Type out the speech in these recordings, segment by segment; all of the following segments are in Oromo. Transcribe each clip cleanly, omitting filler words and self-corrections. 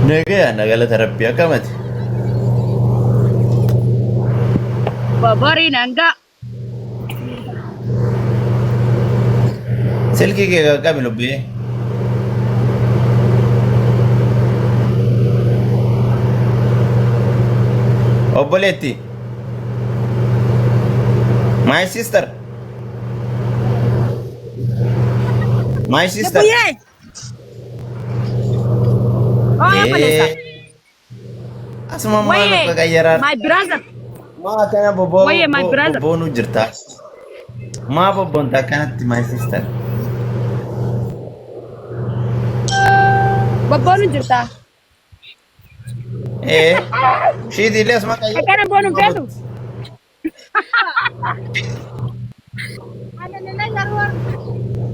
Nega nagala terapi akamat. Babari nangga. Silki ke kami lebih. Obboletti. My sister. My sister. Nabuye. Oh, apa nesa? Asma malu Waye, kagayaran. my brother. Ma kana bobo Waye, my brother. bobo nu jirta. Ma bobo kanatti my sister. Babonu jirta. She di les ma kaya. Akana bonu petu.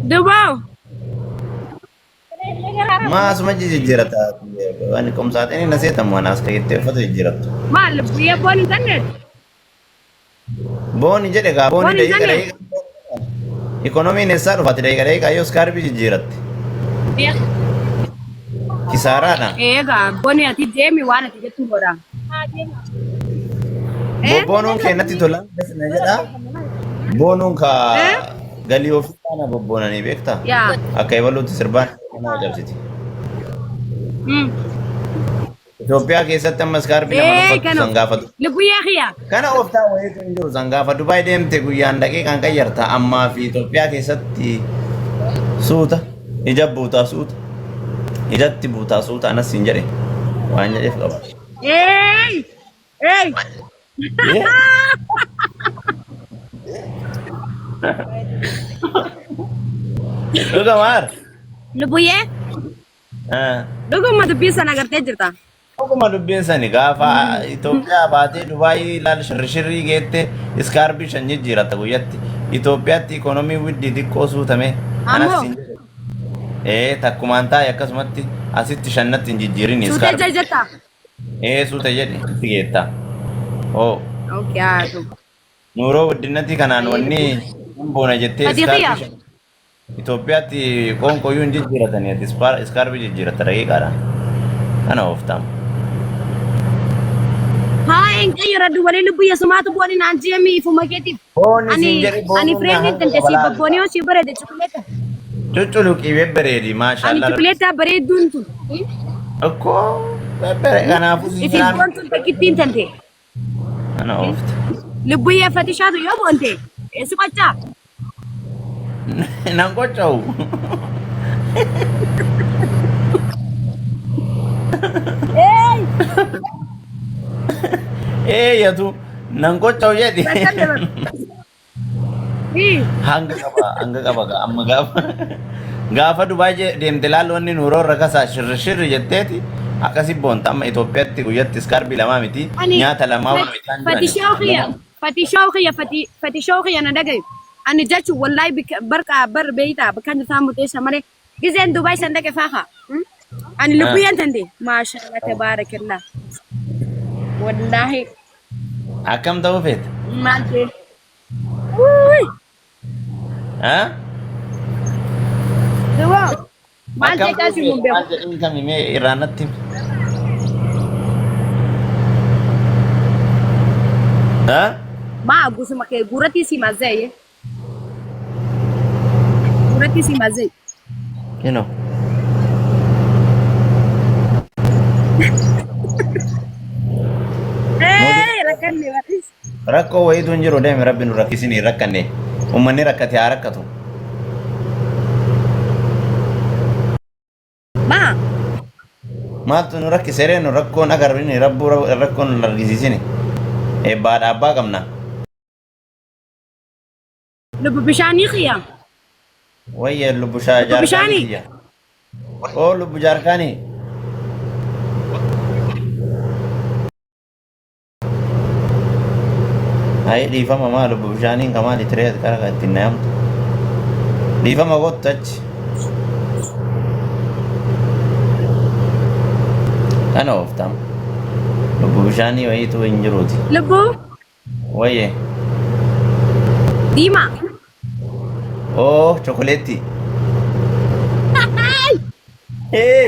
Dubaw. Ma asma jirta. Wani kom saat ini nasi tamu anas kayak itu foto jirta. Mal, buya bonu kanet. Boni jadi ka boni Boni dai zane. kare. Ekonomi ne sar fati dai kare kayo skar bi jirat. Kisara na. Ega, bonu ati jemi wana ti jetu bora. Bobonun ke nati tola bes na jada. Bonun ka gali ofisa na bobona ni bekta. Ya. Akai walu sirban na jabsiti. Hmm. Ethiopia keessatti ammas kaarbii nama dhuunfatu sangaafatu. Lubuya khiya. Kana ooftaa wayiitu hin jiru sangaafa Dubaay deemte guyyaan dhaqee kan qayyarta ammaa fi Itoophiyaa keessatti suuta ija buutaa suuta ijatti buutaa suuta anas hin jedhe waan jedheef qaba. Hey! Hey! Dhuga maar. Lubuye? Dhuguma dubbisan agartee jirta. Akkuma dubbiin sani gaafa Itoophiyaa baatee Dubaay ilaal shirri geette iskaarbii shan jijjiirata guyyatti. Itoophiyaatti ikoonomii widdii xiqqoo suutame anas hin jedhe. Takkumaan taa'e akkasumatti asitti shannatti hin jijjiirin Suutee jajjatta. Suuta jedhe itti geetta. Oo. Okay, aatu. Nuuroo guddinatti kanaan wanni boona jettee Adiqiya. Itoophiyaatti qoonqoyyuu hin jijjiiratanii iskaarbii jijjiirata daqiiqaadhaan. Kana ooftamu. Haa, en qayyaradu wali lubuya sumaatu booni naan jiyami ifuma keetiif. Boonni siin jedhi Ani friendin tante si babbooni yoo si barede chukuleta. Cucculuqii bebbereedi Ani maashaallah. chukuleta bareedduun tun. Akkoo bebbere kanaafuu siin Isin jiraan. boon tun takkittiin tante. Kana oofta. Lubuya fatishaatu yoo boonte. Eessi qochaa. Nan qocca'u. Yatu nan qocca'u jedhi. Hanga qaba amma gaafa Dubaay deemte laalonni nuuroo irra kasaa shirri jetteeti akkasi boonta amma Itoophiyaatti guyyatti iskaarbii lamaa miti nyaata lamaa waan isaan Fatishoo khiyya na dhagayu. Ani jechuun wallahi barqa bar beeyta bakka inni taa'amu teessa malee gizeen Dubaay san dhaqe faaha. Ani lubbuyyan tante maashaallah tabaarakallah. Wallahi. akkam ta'uu feeta? Maal ta'e? Wuuy. Duwwaa. Maal ta'e taasifuu hin beeku. Maal jedhin kamimee irraanatti? Maa gusuma kee guratti si mazee. Guratti si mazee. Kino. Rakkanne batis. Rakkoo wayiitu hin jiru deeme rabbi nu rakkisini rakkanne uummanni rakkate haa rakkatu. Maa. Maaltu nu rakkisee nu rakkoon agarrini rabbuu rakkoon nu argisiisini. Eebbaadha abbaa qabna. Lubbu bishaanii khiyya. Wayya lubbu jaarkaanii. Oo lubbu jaarkaanii. Hai dhiifama maa lubbu bishaaniin kamaa litiree qara ittiin nyaamtu. Dhiifama gootu achi. Kana ooftamu. Lubbu bishaanii wayiitu hin jiruuti. Lubbu. Wayye. Diimaa. Oh, chokoleetti.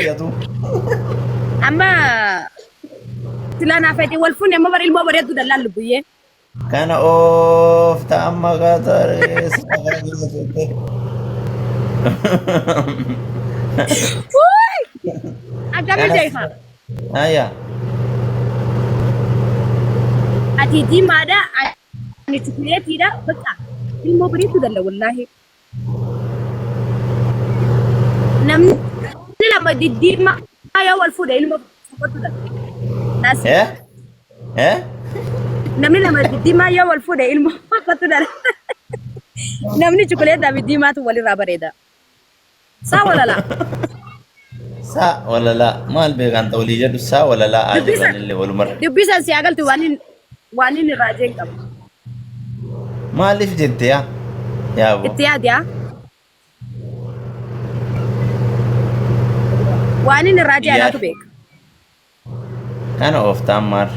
Yatu. أما سلانا فاتي والفون أما بري المو بري دو دلال لبويه كان اوف تأما قطر أكمل انا جايها ايا أتي دي ماذا أنا تقولي ده بس المو بري دو دلال والله نم لما دي ما يا والفون المو بري دو ناس ايه ايه نمني لما دي ما يا والفون المو بري دو نمني تقولي ده بدي ما تولي رابريدا صح ولا لا؟ سا ولا لا ما البيغ انت ولي جدو سا ولا لا عجبا اللي اول مرة دبيسا سياقل توانين راجين كم ما اللي في جدي يا ابو اتياد يا وانين الراجع لا يا تبيك كان اوف تأمر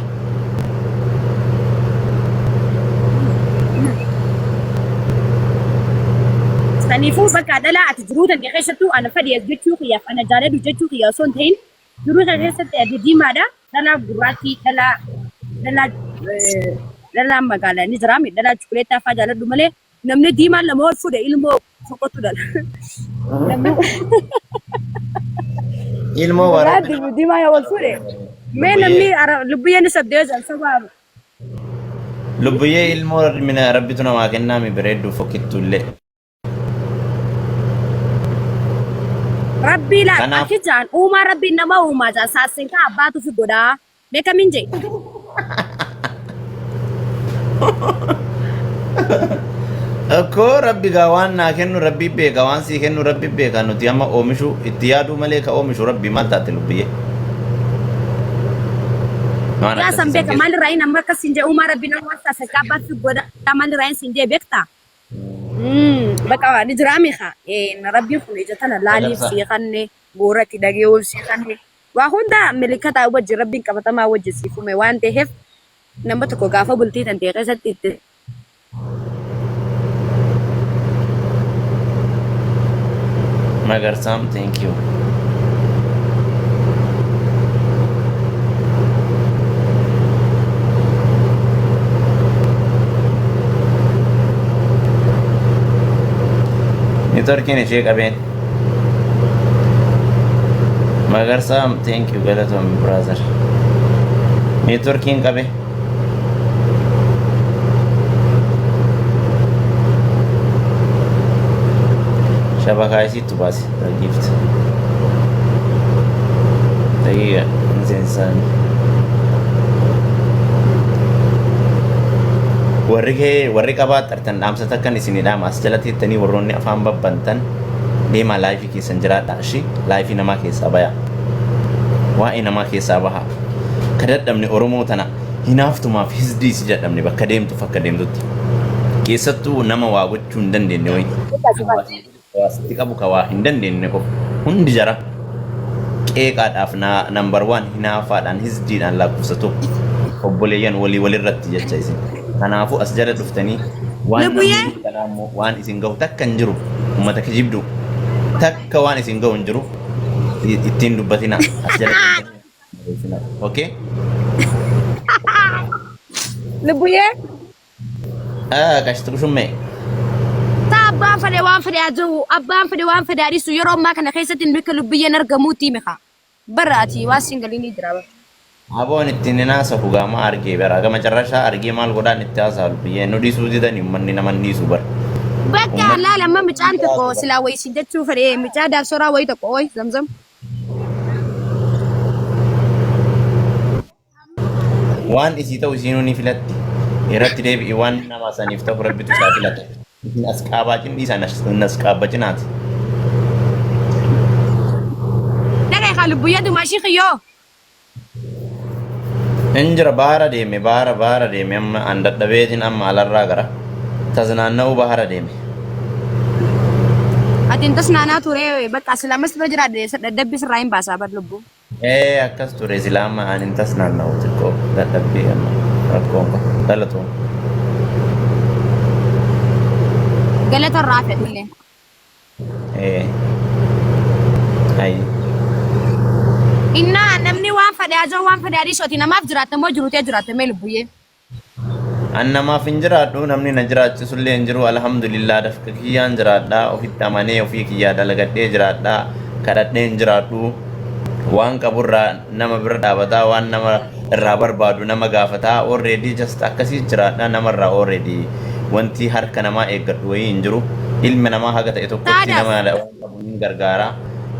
سنيفو بكا دلا اتجرودا دي خيشتو انا فدي يجتو خياف انا جالدو جتو خيا سونتين جرودا خيشت دي مادا دلا غراتي دلا مغالا نجرامي دلا چوكليتا فاجالا دومله نمني ديما لمور فودي ilmo فقطو دل ilmo wara ديما يا والفودي مين نمني لبيا نسبديز السبب لبيه ilmo من ربيتنا ما كنا مي بريدو فكتو اللي ربي لا كان أكيدان أوما ربي نما أوما جان ساسين كاباتو في غدا بيكا منجي Akkoo rabbi gaa waan naa kennu rabbi beeka waan sii kennu rabbi beeka nuti amma oomishu itti yaaduu malee ka oomishu rabbi maal taate lubbiyye waan يا akkasii san سامبيكا keessa مال راين أما كسينجي أوما ربي نما ساسين كاباتو في غدا مال راين سينجي بيكتا بقى نجرامي خا إيه نربي خلي جتنا لالي agarsa في خانة غورة كده جيو في خانة وهوندا ملكة وجه ربي كبتا ما وجه سيفو ميوان تهف نما تكو غافا بلتي تنتي غيسة تيت magarsam thank you ni torkiin ishee qabeen magarsam thank you galatoom brother ni torkiin qabe shabakaa isiittu baase gift daqiiqa insensaan warri qabaaxartan dhaamsa takkan isinii dhaama as jalatti hittanii warroonni afaan babbantan deemaa laayifii keessan jiraadha ishii laayifii namaa keessaa baya waa'ee namaa keessaa baha ka dadhabne oromoo tana hinaaftumaaf hisdiisi jedhamne bakka deemtuuf akka deemtutti keessattuu nama waa gochuu hin dandeenye wayi waasitti qabu ka waa hin dandeenye qof hundi jara qeeqaadhaaf nambar waan hinaafaadhaan hisdiidhaan lakkoofsatu obboleeyyan walirratti jecha isin kanaafuu as jala dhuftanii waan نبوية namni kanaa waan isin gahu takka hin jiru ummata kijibdu takka waan isin gahu hin jiru ittiin dubbatina as jala dhuftanii okay نبوية kashtu shumme أبان فدي وان فدي أجو أبان فدي وان فدي أريسو يروم ما كان خيسة نبيك لبيا نرجموتي مخا براتي واسين قليني درابا aboon ittiin naasafu gaama argee bara gama carrashaa argee maal godhaan itti haasa'a lubbiyee nu dhiisuu didanii ummanni naman dhiisu bara بكا لا لما مجان تكو سلا ويسين جتشو فري مجا دار سورا وي تكو وي زمزم waan isii ta'u isiinuu ni filatti irratti deebi'i waan nama saniif ta'u rabbitu isaa filata isin as qaabacin dhiisan as qaabacinaati دقا يخالب بيدو ماشي خيو injira baara deeme amma an dadhabeetiin amma alarraa gara tasnaanna'uu bahara deeme أتين تسنانا توري بكا سلا مسلو جرا دبي سراين باسا بدلبو akkas ture silaama an hin tasnaanna'u xiqqoo dadhabbii amma rakkoon qaba dhalatuun قالت الرافع اللي ayi إنا نمني وا fadhaa jiru waan fadhaa dhiisoti namaaf jiraatamoo jirutee jiraatamee lubbuyyee. Annamaaf hin jiraadhu namni na jiraachisullee hin jiru alhamdulillah dafqa kiyyaan jiraadha ofitti amanee ofii kiyyaa dalagadhee jiraadha kadhadhee hin jiraadhu waan qaburraa nama bira dhaabataa waan nama irraa barbaadu nama gaafataa already just akkasii jiraadha namarraa already wanti harka namaa eeggadhu wayii hin jiru ilmi namaa haga ta'e tokkotti nama qabuun gargaara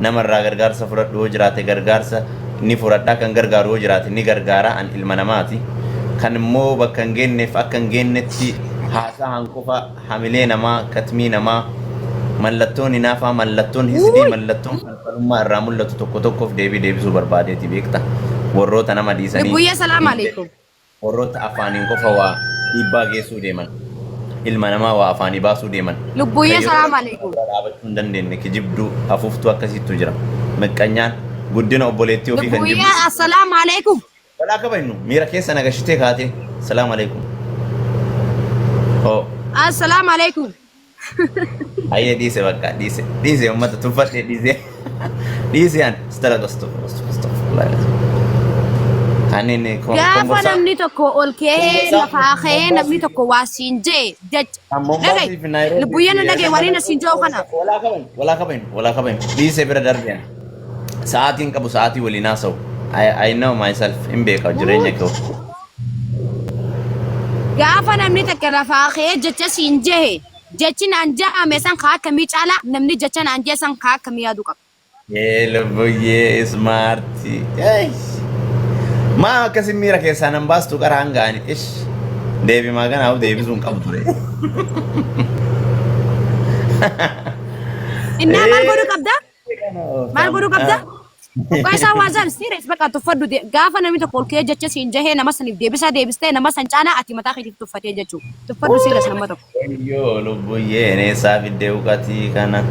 namarraa gargaarsa fudhadhu yoo jiraate gargaarsa ni fudhadha kan gargaaru yoo jiraate ni gargaara an ilma namaati kan immoo bakka hin geenneef akka hin geennetti haasaa hanqufa hamilee namaa katmii namaa mallattoon hinaafaa mallattoon hisdii mallattoon falfalummaa irraa mul'atu tokko tokkoof deebisuu barbaadeeti beekta warroota nama dhiisanii Lubbuyyee salaam alaikum. warroota afaaniin qofa waa dhiibbaa geessuu deeman ilma namaa waa afaanii baasuu deeman Lubbuyyee salaam alaikum. dhaabachuu hin dandeenye kijibduu afuuftuu akkasiitu jira miqqanyaan guddina obboleettii ofii kan jibbu Lubbuyyee assalaam alaikum. walaa kabajnu miira keessa nagashitee kaatee salaam alaikum Assalaam alaikum. Aye dice bakka dice ummata tulfadhe dice an astagfirullah kanin Gaafa namni tokko ol ka'ee lafaa ka'ee namni tokko waa siin jee jecha dhagay lubbuyyeen dhagay waliin asiin jiru kana wala kabain dice bira darbiyan sa'aatiin qabu sa'aatii waliin haasa'u I know myself in beeka jireenya koo gaafa namni tokko lafaa ka'ee jecha siin jee jechi naan jaame san kaa akkamii caala namni jecha naan jee san kaa akkamii yaadu qaba. Lubbuyyee smarti maa akkasi miira keessaa nan baastu qara hangaani ish deebi maaganaaf deebisuun qabu ture. Innaa maal godhuu qabda? Maal godhuu qabda? Qaisaa waazaan serious bakka tuffadhu gaafa namni tokko ol ka'ee jecha siin jahee nama saniif deebistee nama san caanaa ati mataa keetiif tuffatee jechuu tuffadhu serious nama tokko. Yoo lubbuyyee neessaa fiddee uqatii kana.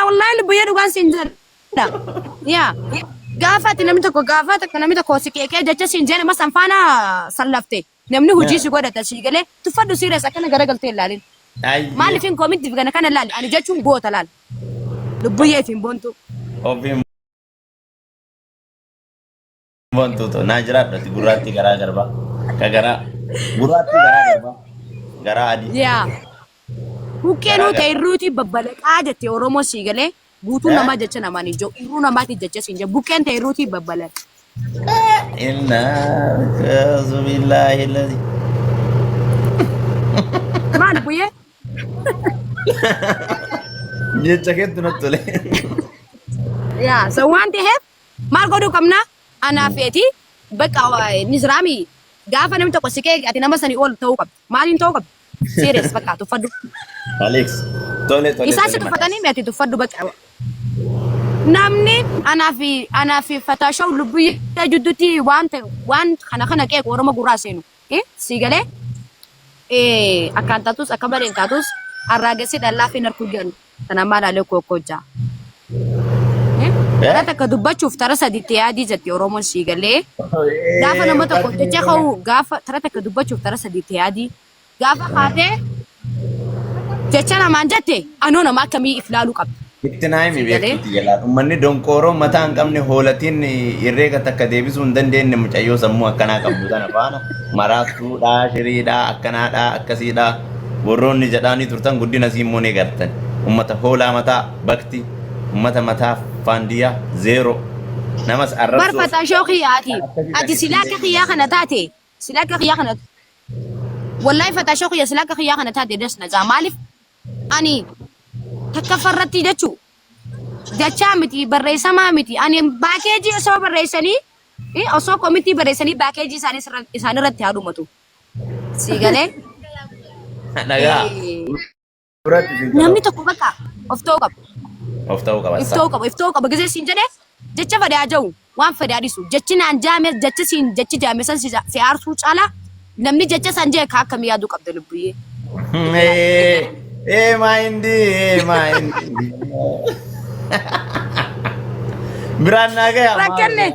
Wallahi lubbuyyee dhugaan siin jedha. Yaa gaafa ati namni tokko si keekee jecha siin jee nama san faana sallafte namni hojii si godhata si galee tuffadhu serious akkana garagaltee ilaalin. Maaliif hin koomitti gana kana laal ani jechuun goota laal lubbuyyee fi bontu Ofiin bontu to naa jiraadhati gurraatti garaa garbaa ka garaa gurraatti garaa garbaa garaa adii. yaa bukkeenuu ta'e irruuti babbalaqaa jette Oromoo si galee guutuu namaa jecha namaan ijoo irruu namaati jecha siin jee bukkeen ta'e irruuti babbalaqa. Inna kazubillahi lazi. Maal buyyee? Jecha keetu natti tole. Yaa so waan ta'eef maal godhuu qabna anaa feeti bakka Misraami gaafa namni tokko si kee ati nama sanii ol ta'uu qabdi maaliin ta'uu qabdi serious bakka tuffadhu. Alex tole. Isaan si tuffatanii meeti tuffadhu bakka. Namni anaa fi fataashoo lubbuyyee jidduutti waan kana qeequ Oromoo gurraa seenu si galee akkaan taatus akka malee hin taatus arraagessi dhallaa fi narkuu jedhu sana maalaalee kookkoojjaa. Tara takka dubbachuuf tara sadiitti yaadii jetti Oromoon si galee gaafa nama tokko jecha ka'u gaafa tara takka dubbachuuf tara sadiitti yaadii gaafa kaatee jecha namaan jette anoo nama akkamii if laaluu qabdi. Itti naayimi beektuuti jalaa uummanni donkooroo mataa hin qabne hoolatiin irreega takka deebisuu hin dandeenye mucayyoo sammuu akkanaa qabdu sana faana maraattuudhaa shiriidhaa akkanaadhaa akkasiidhaa warroonni jedhaanii turtan guddina siimmoo ni gartan uummata hoolaa mataa bakti uummata mataa faandiyaa zeero namas arrabsoo. Barfata shooqii ati silaa akka xiyyaa kana taate silaa akka xiyyaa kana wallahi fata shooqii silaa akka xiyyaa kana taate das najaa maaliif ani takka farratti jechuu jechaa miti barreessamaa miti ani baakeejii osoo barreessanii osoo komitii barreessanii baakeejii isaan irratti haadumatu si galee Nagaa. namni tokko bakka of ta'uu qaba. Of ta'uu qaba. If ta'uu qaba gisee siin jedhee jecha fadhaa jiru waan fadhaa dhiisu jechi naan jaame jechi jaame san si aarsuu caalaa namni jecha san jee akka akkamii yaaduu qabda lubbuyyee. Maindi. Biraan naa gaya. Rakkanne.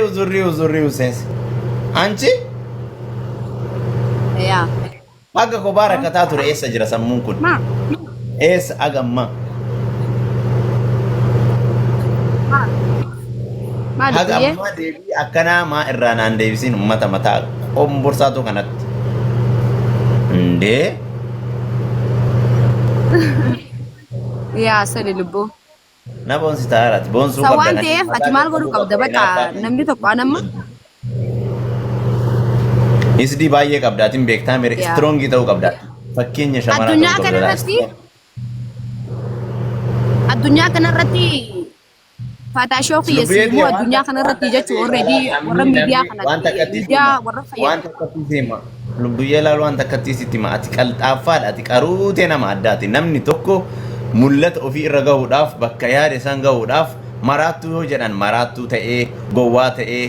Uzurri usensi. Anchi? Yaa. Aga ko barakataa ture eessa jira sammuun kun? Eessa agamma? Maal Haga dubbiyee? ammaa deebii akkanaa maa irraa naan deebisiin uummata mataa qomborsaatu kanatti. Indee Yaa sadi lubbuu. na boonsi taa'aati. Boonsuu Sa qabda. waan ta'eef ati maal godhuu qabda bakka namni tokko anamma. Isdii baay'ee qabda. Atiin beektaa mere Yaa. istirongii ta'uu qabda. Fakkeenya shamaraa Addunyaa ta'uu qabda. addunyaa kanarratti faataashoo kiyyeessi immoo addunyaa kanarratti jechuun already warra miidiyaa kanatti miidiyaa warra fayyadu. Waan takkattiis hima. Lubbuyyee laalu waan takkattiis itti hima. Ati qalxaaffaadha. Ati qaruutee nama addaati. Namni tokko mul'ata ofii irra gahuudhaaf bakka yaade san gahuudhaaf maraattuu yoo jedhan maraattuu ta'ee gowwaa ta'ee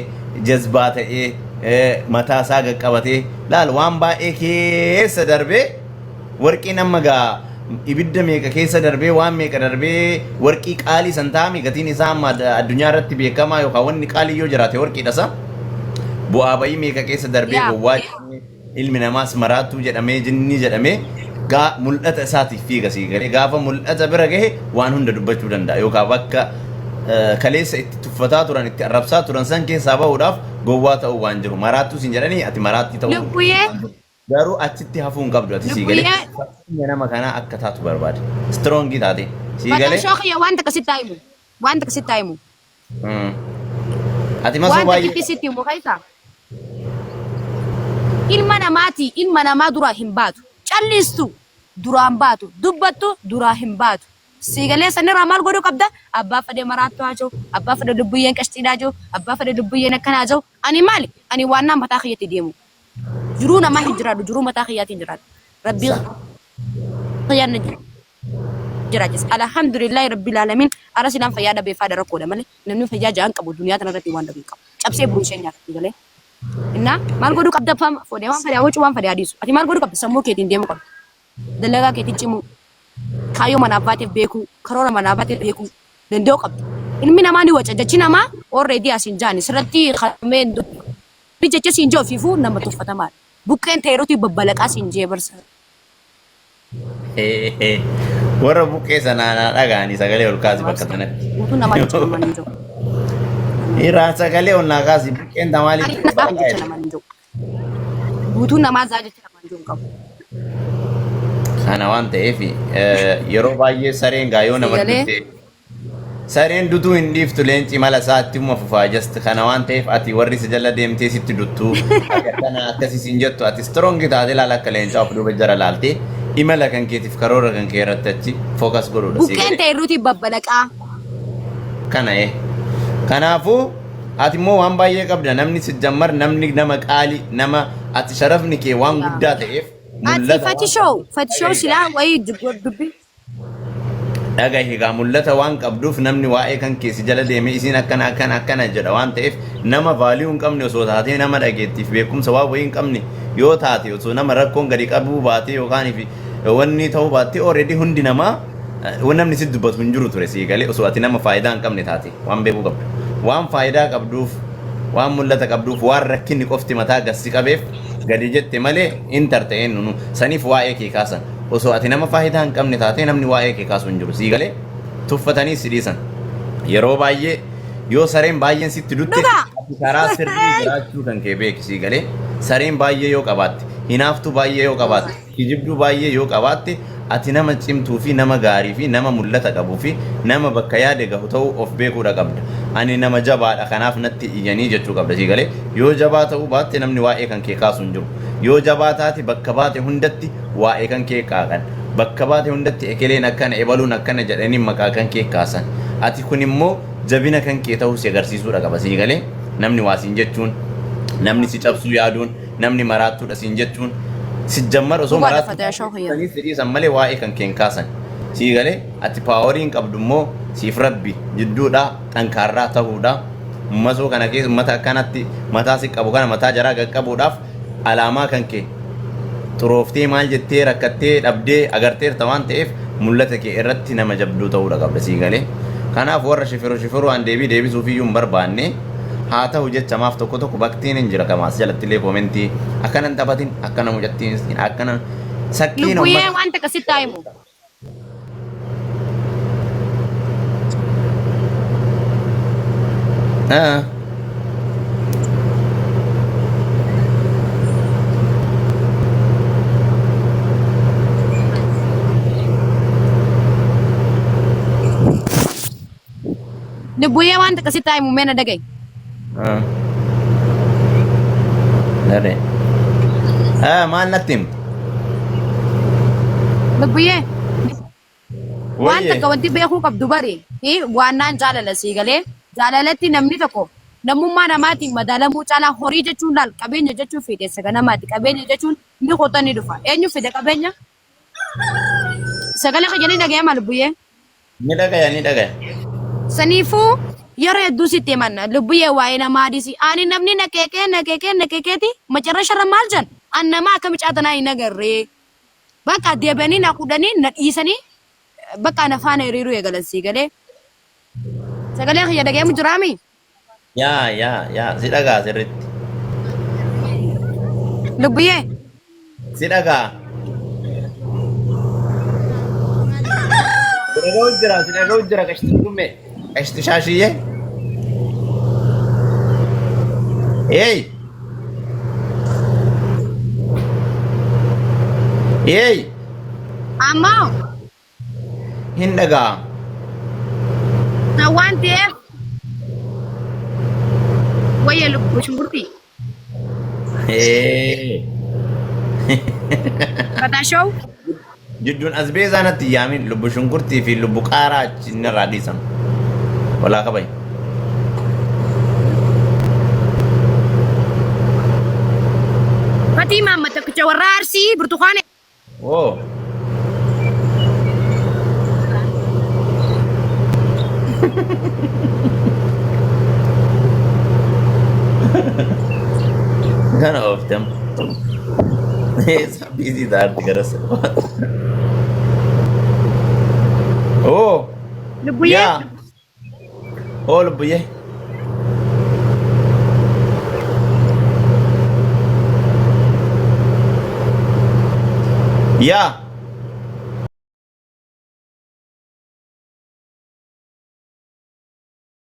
jazbaa ta'ee mataa isaa qaqqabatee laal waan baay'ee keessa darbee warqii nama gaa ibidda meeqa keessa darbee waan meeqa darbee warqii qaalii san taa'ame gatiin isaa amma addunyaa irratti beekamaa yookaan wanni qaalii yoo jiraate warqiidha sa bu'aa bayii meeqa keessa darbee Yaa. gowwaa ilmi namaas maraattuu jedhamee jinnii jedhamee gaa mul'ata isaatiif fiiga sii galee gaafa mul'ata bira gahe waan hunda dubbachuu danda'a yookaan bakka kaleessa itti tuffataa turan itti arrabsaa turan san keessaa bahuudhaaf gowwaa ta'uu waan jiru maraattuu siin jedhanii ati maraattii ta'uu Lubbuyyee garuu achitti hafuu hin qabdu ati sii galee Lubbuyyee. fakkeenya nama kanaa akka taatu barbaade strongii taate sii galee faataashoo kiyya waan takka sitti himu waan takka sitti himu ati masoo waan takka baay'ee sitti himu keessa ilma namaa duraa hin baatu callistu duraan baatu dubbattu duraa hin baatu. Siigalee sanirraa maal godhuu qabda? Abbaa fedhe maraattuu haa jiru, abbaa fedhe lubbuyyeen qashxiidhaa jiru, abbaa fedhe lubbuyyeen akkanaa jiru. Ani maali? Ani waan nama mataa kiyyatti deemu. Jiruu namaa hin jiraadhu, jiruu mataa kiyyaatiin jiraadhu. Rabbii xiyyaanna jiraachis. Alhamdulillahi rabbil alamin. Ara silaan fayyaa dhabee faada rakkoodha malee namni fayyaa ja'an qabu duniyaa tanarratti waan dhabee qabu. Cabsee buruu ishee nyaata galee. Innaa maal godhuu qabda? Fodee waan fedhe hawwachuu waan fedhe adiisu. Ati maal godhuu qabda? Sammuu keetiin deemu qabda. Dalagaa keetiin cimuu. Kaayoo manaaf baateef beekuu, karoora manaaf baateef beekuu danda'uu qabdi. Ilmi namaa ni waca jechi namaa already asiin jaani sirratti qabamee jecha siin jee ofiifuu nama tuffatamaadha. Buqqeen teerotii babbalaqaa siin jee barsa. warra buqqee sanaa dhagaanii sagalee ol kaasi bakka sanatti. Guutuu namaa jecha namaa hin jiru. Irraan sagalee ol naa kaasi buqqeen tamaalii. Ani namaa jecha namaa hin jiru. Guutuu namaa zaa jecha namaa hin jiru qabu. Kana waan ta'eef yeroo baay'ee sareen gaayoo nama dutte sareen dutuu hin dhiiftu leenci mala isaatti uma fufaa just kana waan ta'eef ati warri si jala deemtee sitti duttuu kana akkasiis hin jettu ati strongi taate laala akka leencaa of duuba jara laaltee imala kan keetiif karoora kan kee irratti achi fookas godhuudha. Buqqeen teeruutii babbalaqaa. Kana kanaafuu ati immoo waan baay'ee qabda namni si jammar namni nama qaalii nama ati sharafni kee waan guddaa ta'eef. Ati fatishoo silaa wayii dubbi. Dhagaa hiikaa mul'ata waan qabduuf namni waa'ee kan keessi jala deemee isiin akkana jedha waan ta'eef nama vaaliyuu hin qabne osoo taatee nama dhageettiif beekumsa waa wayii hin qabne yoo taate osoo nama rakkoon gadi qabuu baatee yookaan wanni ta'uu baattee already hundi namaa namni si dubbatu hin jiru ture sii galee osoo ati nama faayidaa hin qabne taate waan beekuu qabdu waan faayidaa qabduuf waan mul'ata qabduuf waan rakkinni qofti mataa gassi qabeef gadi jette malee intarta'een nunu saniif waa'ee kee kaasan osoo ati nama faayidaa hin qabne taate namni waa'ee kee kaasu hin jiru sii galee tuffatanii si dhiisan yeroo baay'ee yoo sareen baay'een sitti dutte ati karaa sirrii jiraachuu kan kee beeki sii galee sareen baay'ee yoo qabaatte hinaaftuu baay'ee yoo qabaatte kijibduu baay'ee yoo qabaatte ati nama cimtuu fi nama gaarii fi nama mul'ata qabuu fi nama bakka yaade gahu ta'uu of beekuudha qabda. Ani nama jabaadha kanaaf natti iyyanii jechuu qabda sii galee yoo jabaa ta'uu baatte namni waa'ee kan kee kaasu hin jiru. Yoo jabaa taate bakka baate hundatti waa'ee kan kee kaaqan. Bakka baate hundatti ekeleen akkana ebaluun akkana jedhanii maqaa kan kee kaasan. Ati kun immoo jabina kan kee ta'uu si agarsiisuudha qaba sii galee namni waa siin jechuun namni si cabsuu yaaduun namni maraattuudha siin jechuun. Sijjammar osoo maraatti dhiisan malee waa'ee kan keen kaasan sii galee ati paawariin qabdu immoo siif rabbi jidduudha xankaarraa ta'uudha masoo kana keessa uummata akkanatti mataa si qabu kana mataa jaraa qaqqabuudhaaf alaamaa kan kee xurooftee maal jettee rakkattee dhabdee agarteerta waan ta'eef mul'ata kee irratti nama jabduu ta'uudha qabda sii galee kanaaf warra shifiruu aan deebisuuf iyyuu hin barbaanne haa ta'u jecha maaf tokko baktiin hin jira kamaas jalatti illee koomentii akkana hin taphatin akkana mucattiin akkana sakkiin Lubbuyyee waan takka sitti himu. ها Lubbuyyee waan akkasii taa'e muummeena dhagaye. ها دري ها ما نتم Lubbuyyee waan وي takka wanti beekuu qabdu bari. Waannaan jaalala sii galee jaalalatti namni tokko namummaa namaatiin madaalamuu caalaa horii jechuun laal qabeenya jechuun fideessa ganamaati. Qabeenya jechuun ni qoota ni dhufa. Eenyu fide qabeenya? Sagalee kajanii dhagayeema Lubbuyyee. ni دقة Saniifuu yeroo hedduu sitti himanna Lubbuyyee waa'ee namaa dhiisi. Ani namni nakeekeeti macarrasharra maal jan? An nama akka micaatanaa hin agarree. Bakka deebi'anii na kudhanii na dhiisanii bakka na faana hiriiruu eegalan sii galee. Sagalee kiyya dhagayeemu jiraami? يا سي دقة سرت Lubbuyyee سي دقة سيدقة وجرا كشتكمي كشتشاشية اي اي ammoo هندقة na waan ta'eef wayya lubbuu shunkurtii ايه bataashoo جدون أزبيزة نتيامين لبو شنكرتي في لبو قارا جنة راديسم ولا كباي fatii maamma takkicha warra arsii burtukaane اوه كان اوفتم بيزي دارت كرس اوه lubbuyyee يا اوه لبيه يا